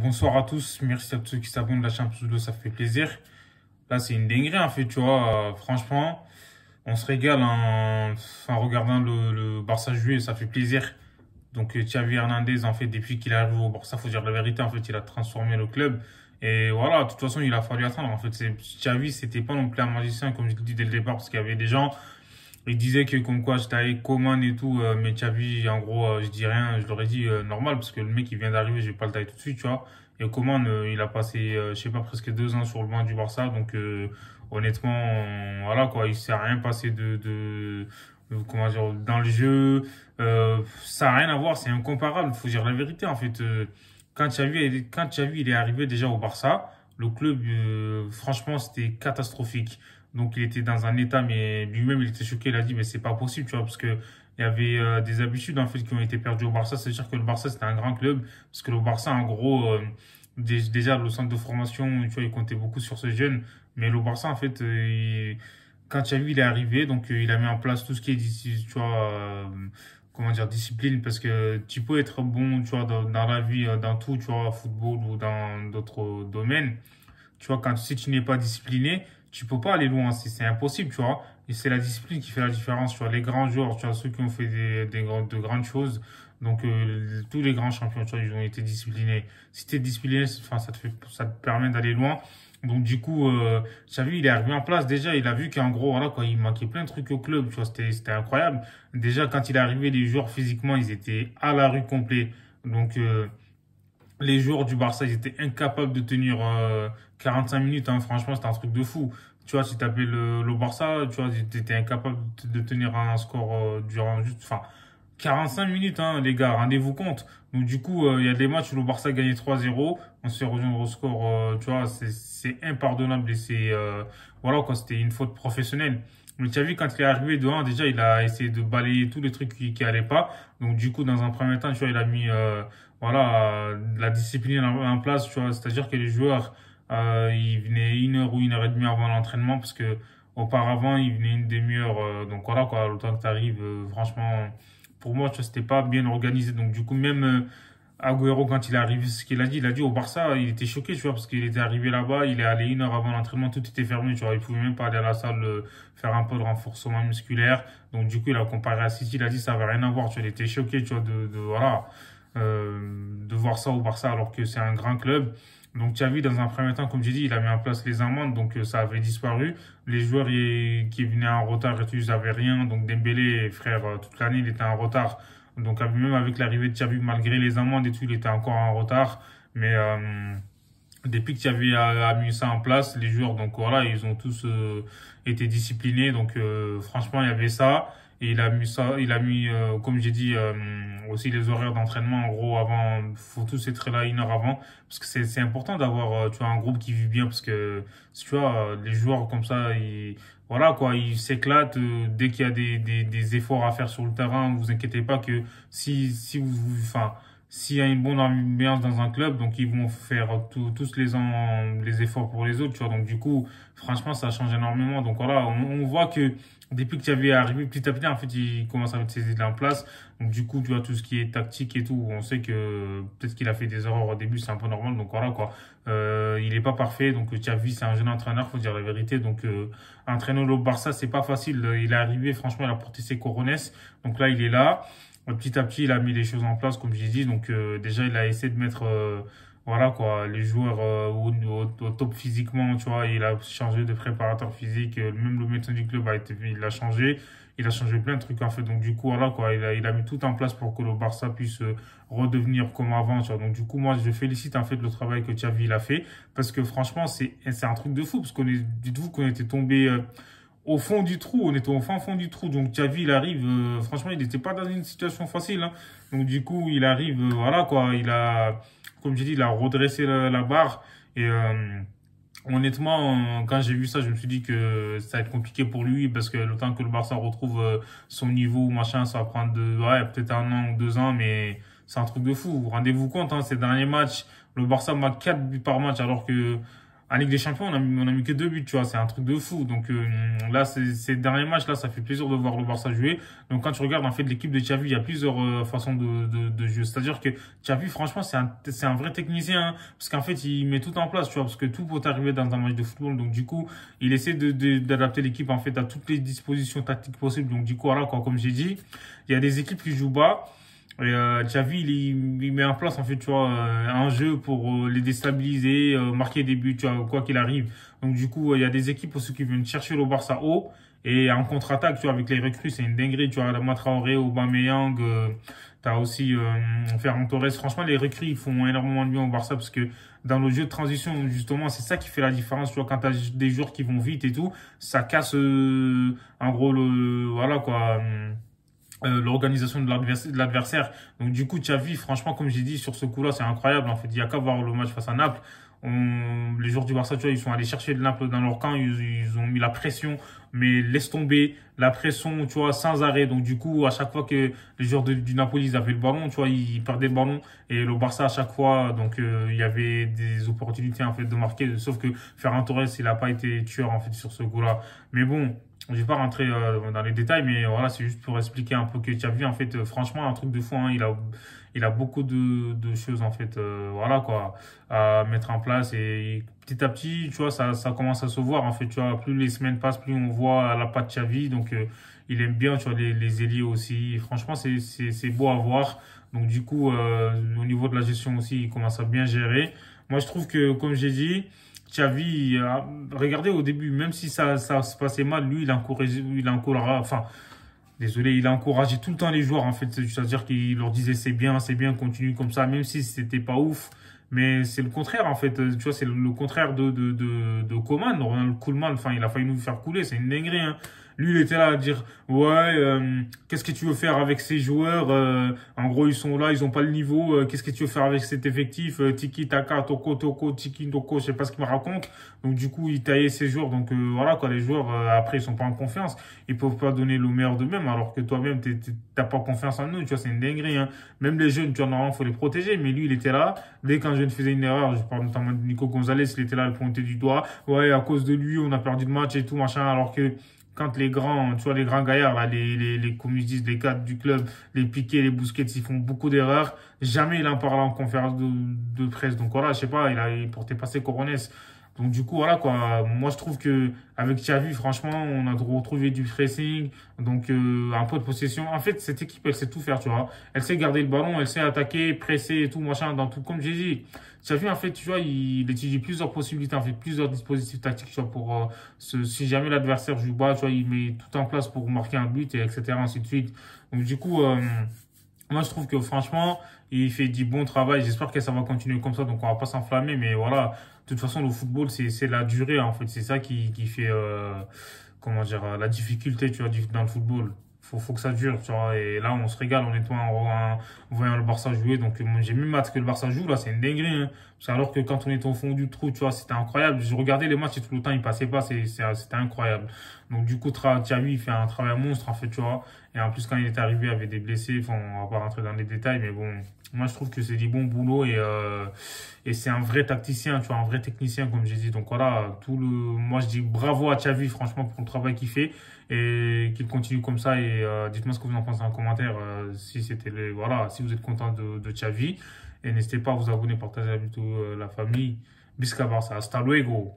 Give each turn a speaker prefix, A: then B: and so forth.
A: Bonsoir à tous, merci à tous ceux qui s'abonnent à la Champions League, ça fait plaisir. Là, c'est une dinguerie en fait, tu vois. Franchement, on se régale en regardant le Barça jouer, ça fait plaisir. Donc, Xavi Hernandez, en fait, depuis qu'il est arrivé au Barça, faut dire la vérité, en fait, il a transformé le club. Et voilà, de toute façon, il a fallu attendre. En fait, Xavi, c'était pas non plus un magicien, comme je l'ai dit dès le départ, parce qu'il y avait des gens. Il disait que comme quoi j'étais avec Coman et tout, mais Xavi, en gros, je dis rien, je leur ai dit normal, parce que le mec il vient d'arriver, je vais pas le tailler tout de suite, tu vois. Et Coman, il a passé, je sais pas, presque 2 ans sur le banc du Barça, donc honnêtement, voilà quoi, il s'est rien passé comment dire, dans le jeu, ça a rien à voir, c'est incomparable, faut dire la vérité en fait. Quand Xavi il est arrivé déjà au Barça, le club, franchement, c'était catastrophique. Donc il était dans un état, mais lui-même il était choqué, il a dit mais c'est pas possible, tu vois, parce que il y avait des habitudes en fait qui ont été perdues au Barça. C'est-à-dire que le Barça c'était un grand club, parce que le Barça en gros, déjà le centre de formation, tu vois, il comptait beaucoup sur ce jeune, mais le Barça en fait, quand Xavi il est arrivé, donc il a mis en place tout ce qui est tu vois, comment dire, discipline, parce que tu peux être bon, tu vois, dans la vie, dans tout, tu vois, football ou dans d'autres domaines. Tu vois, si tu n'es pas discipliné, tu peux pas aller loin. C'est impossible, tu vois. Et c'est la discipline qui fait la différence. Tu vois, les grands joueurs, tu vois, ceux qui ont fait de grandes choses. Donc, tous les grands champions, tu vois, ils ont été disciplinés. Si tu es discipliné, enfin, ça te permet d'aller loin. Donc, du coup, Xavi, il est arrivé en place. Déjà, il a vu qu'en gros, voilà, quoi, il manquait plein de trucs au club. Tu vois, c'était incroyable. Déjà, quand il est arrivé, les joueurs, physiquement, ils étaient à la rue complet. Donc, les joueurs du Barça, ils étaient incapables de tenir 45 minutes. Hein. Franchement, c'était un truc de fou. Tu vois, si tu appelles le Barça, tu vois, ils étaient incapables de tenir un score durant juste, enfin, 45 minutes, hein, les gars, rendez-vous compte. Donc, du coup, il y a des matchs où le Barça gagnait 3-0. On se fait rejoindre au score, tu vois, c'est impardonnable et voilà, quoi, c'était une faute professionnelle. Mais tu as vu, quand il est arrivé devant, déjà, il a essayé de balayer tous les trucs qui allaient pas. Donc, du coup, dans un premier temps, tu vois, il a mis, voilà, la discipline en place, tu vois. C'est-à-dire que les joueurs, ils venaient 1 heure ou 1 heure et demie avant l'entraînement parce que auparavant, ils venaient une demi-heure. Donc, voilà, quoi, le temps que tu arrives, franchement, pour moi, tu vois, c'était pas bien organisé. Donc, du coup, même Agüero, quand il est arrivé, ce qu'il a dit, il a dit au Barça, il était choqué, tu vois, parce qu'il était arrivé là-bas, il est allé 1 heure avant l'entraînement, tout était fermé, tu vois, il pouvait même pas aller à la salle faire un peu de renforcement musculaire. Donc, du coup, il a comparé à City, il a dit, ça avait rien à voir, tu vois, il était choqué, tu vois, voilà, de voir ça au Barça, alors que c'est un grand club. Donc, tu as vu, dans un premier temps, comme j'ai dit, il a mis en place les amendes, donc ça avait disparu. Les joueurs qui venaient en retard et tout, ils avaient rien. Donc, Dembélé, frère, toute l'année, il était en retard. Donc, même avec l'arrivée de Xavi, malgré les amendes et tout, il était encore en retard. Mais depuis que Xavi a mis ça en place, les joueurs, donc voilà, ils ont tous été disciplinés. Donc, franchement, il y avait ça. Et il a mis ça, il a mis, comme j'ai dit, aussi les horaires d'entraînement. En gros, avant, faut tous être là 1 heure avant. Parce que c'est important d'avoir, tu vois, un groupe qui vit bien. Parce que, tu vois, les joueurs comme ça, voilà quoi, ils s'éclatent dès qu'il y a des efforts à faire sur le terrain. Vous inquiétez pas que si enfin, s'il y a une bonne ambiance dans un club, donc ils vont faire tous les ans les efforts pour les autres, tu vois. Donc du coup, franchement, ça change énormément. Donc voilà, on voit que depuis que tu avais arrivé petit à petit, en fait, il commence à mettre ses idées en place. Donc du coup, tu vois, tout ce qui est tactique et tout, on sait que peut-être qu'il a fait des erreurs au début, c'est un peu normal. Donc voilà quoi, il est pas parfait. Donc Xavi, c'est un jeune entraîneur, faut dire la vérité. Donc entraîner le Barça, c'est pas facile. Il est arrivé, franchement, il a porté ses couronnes. Donc là, il est là. Petit à petit, il a mis les choses en place, comme j'ai dit. Donc, déjà, il a essayé de mettre, voilà quoi, les joueurs au top physiquement, tu vois. Il a changé de préparateur physique. Même le médecin du club il l'a changé. Il a changé plein de trucs, en fait. Donc, du coup, voilà quoi, il a mis tout en place pour que le Barça puisse redevenir comme avant, tu vois. Donc, du coup, moi, je félicite, en fait, le travail que Xavi, il a fait. Parce que, franchement, c'est un truc de fou. Parce dites-vous qu'on était tombé, au fond du trou, on était au fin fond du trou. Donc Xavi, il arrive, franchement, il n'était pas dans une situation facile. Hein. Donc du coup, il arrive, voilà quoi, comme j'ai dit, il a redressé la barre. Et honnêtement, quand j'ai vu ça, je me suis dit que ça va être compliqué pour lui parce que le temps que le Barça retrouve son niveau, machin, ça va prendre ouais, peut-être 1 an ou 2 ans, mais c'est un truc de fou. Rendez-vous compte, hein, ces derniers matchs, le Barça marque 4 buts par match alors que En Ligue des Champions, on a mis que 2 buts, tu vois, c'est un truc de fou. Donc là, ces derniers matchs, là, ça fait plaisir de voir le Barça jouer. Donc quand tu regardes en fait l'équipe de Xavi, il y a plusieurs façons de jouer. C'est-à-dire que Xavi, franchement, c'est un vrai technicien, hein, parce qu'en fait, il met tout en place, tu vois, parce que tout peut arriver dans un match de football. Donc du coup, il essaie d'adapter l'équipe en fait à toutes les dispositions tactiques possibles. Donc du coup, voilà, quoi, comme j'ai dit, il y a des équipes qui jouent bas. Et Xavi, il met en place en fait, tu vois, un jeu pour les déstabiliser, marquer des buts, tu vois, quoi qu'il arrive. Donc du coup, il y a des équipes aussi qui viennent chercher le Barça haut et en contre-attaque, tu vois, avec les recrues, c'est une dinguerie, tu vois, Adama Traoré, Aubameyang, t'as aussi Ferran Torres. Franchement, les recrues, ils font énormément de bien au Barça parce que dans le jeu de transition, justement, c'est ça qui fait la différence, tu vois, quand t'as des joueurs qui vont vite et tout, ça casse en gros voilà quoi. L'organisation de l'adversaire. Donc du coup, Xavi, franchement, comme j'ai dit, sur ce coup-là, c'est incroyable. En fait, il y a qu'à voir le match face à Naples. Les joueurs du Barça, tu vois, ils sont allés chercher de Naples dans leur camp, ils ont mis la pression, mais laisse tomber la pression, tu vois, sans arrêt. Donc du coup, à chaque fois que les joueurs du Napoli, ils avaient le ballon, tu vois, ils perdaient le ballon. Et le Barça, à chaque fois, donc il y avait des opportunités en fait de marquer. Sauf que Ferran Torres, il a pas été tueur en fait sur ce coup-là. Mais bon. Je vais pas rentrer dans les détails, mais voilà, c'est juste pour expliquer un peu que Xavi, en fait, franchement, un truc de fou, hein, il a beaucoup de choses, en fait, voilà, quoi, à mettre en place. Et petit à petit, tu vois, ça commence à se voir, en fait, tu vois, plus les semaines passent, plus on voit la patte Xavi. Donc, il aime bien, tu vois, les ailiers aussi. Et franchement, c'est beau à voir. Donc, du coup, au niveau de la gestion aussi, il commence à bien gérer. Moi, je trouve que, comme j'ai dit, Xavi, regardez au début, même si ça se passait mal, lui, enfin, désolé, il a encouragé tout le temps les joueurs, en fait. C'est-à-dire qu'il leur disait c'est bien, continue comme ça, même si c'était pas ouf. Mais c'est le contraire, en fait. Tu vois, c'est le contraire de Koeman. Ronald Koeman, enfin, il a failli nous faire couler, c'est une dinguerie, hein. Lui, il était là à dire, ouais, qu'est-ce que tu veux faire avec ces joueurs? En gros, ils sont là, ils ont pas le niveau. Qu'est-ce que tu veux faire avec cet effectif? Tiki taka, toko, tiki toko, je sais pas ce qu'il me raconte. Donc du coup, il taillait ses joueurs. Donc voilà quoi, les joueurs après ils sont pas en confiance. Ils peuvent pas donner le meilleur d'eux-mêmes, alors que toi-même t'as pas confiance en eux. Tu vois, c'est une dinguerie, hein. Même les jeunes, tu vois, normalement faut les protéger. Mais lui, il était là. Dès qu'un jeune faisait une erreur, je parle notamment de Nico Gonzalez, il était là, il pointait du doigt. Ouais, à cause de lui, on a perdu le match et tout machin. Alors que quand les grands, tu vois, les grands gaillards, là, comme ils disent, les cadres du club, les Piqué, les Busquets, ils font beaucoup d'erreurs. Jamais il en parle en conférence de presse. Donc voilà, je sais pas, il portait pas ses coronets. Donc du coup, voilà quoi. Moi, je trouve que avec Xavi, franchement, on a retrouvé du pressing, donc un peu de possession. En fait, cette équipe, elle sait tout faire, tu vois. Elle sait garder le ballon, elle sait attaquer, presser et tout, machin, dans tout. Comme j'ai dit, Xavi, en fait, tu vois, il étudie plusieurs possibilités, en fait, plusieurs dispositifs tactiques, tu vois, pour si jamais l'adversaire joue bas, tu vois, il met tout en place pour marquer un but, et etc., ainsi de suite. Donc du coup, moi, je trouve que franchement, il fait du bon travail. J'espère que ça va continuer comme ça. Donc, on va pas s'enflammer. Mais voilà, de toute façon, le football, c'est la durée, en fait. C'est ça qui fait, comment dire, la difficulté, tu vois, dans le football. Faut que ça dure, tu vois. Et là, on se régale, honnêtement, en voyant le Barça jouer. Donc, moi, j'ai même hâte que le Barça joue. Là, c'est une dinguerie, hein. Parce que alors que quand on est au fond du trou, tu vois, c'était incroyable. Je regardais les matchs et tout le temps, ils passaient pas. C'était incroyable. Donc, du coup, Thiago, il fait un travail monstre, en fait, tu vois. Et en plus, quand il est arrivé, il y avait des blessés. Enfin, on va pas rentrer dans les détails, mais bon, moi, je trouve que c'est du bon boulot et c'est un vrai tacticien, tu vois, un vrai technicien, comme j'ai dit. Donc voilà, moi, je dis bravo à Xavi, franchement, pour le travail qu'il fait et qu'il continue comme ça. Et dites-moi ce que vous en pensez en commentaire, voilà, si vous êtes content de Xavi. Et n'hésitez pas à vous abonner, partager avec toute la famille. Bisca Barça, hasta luego.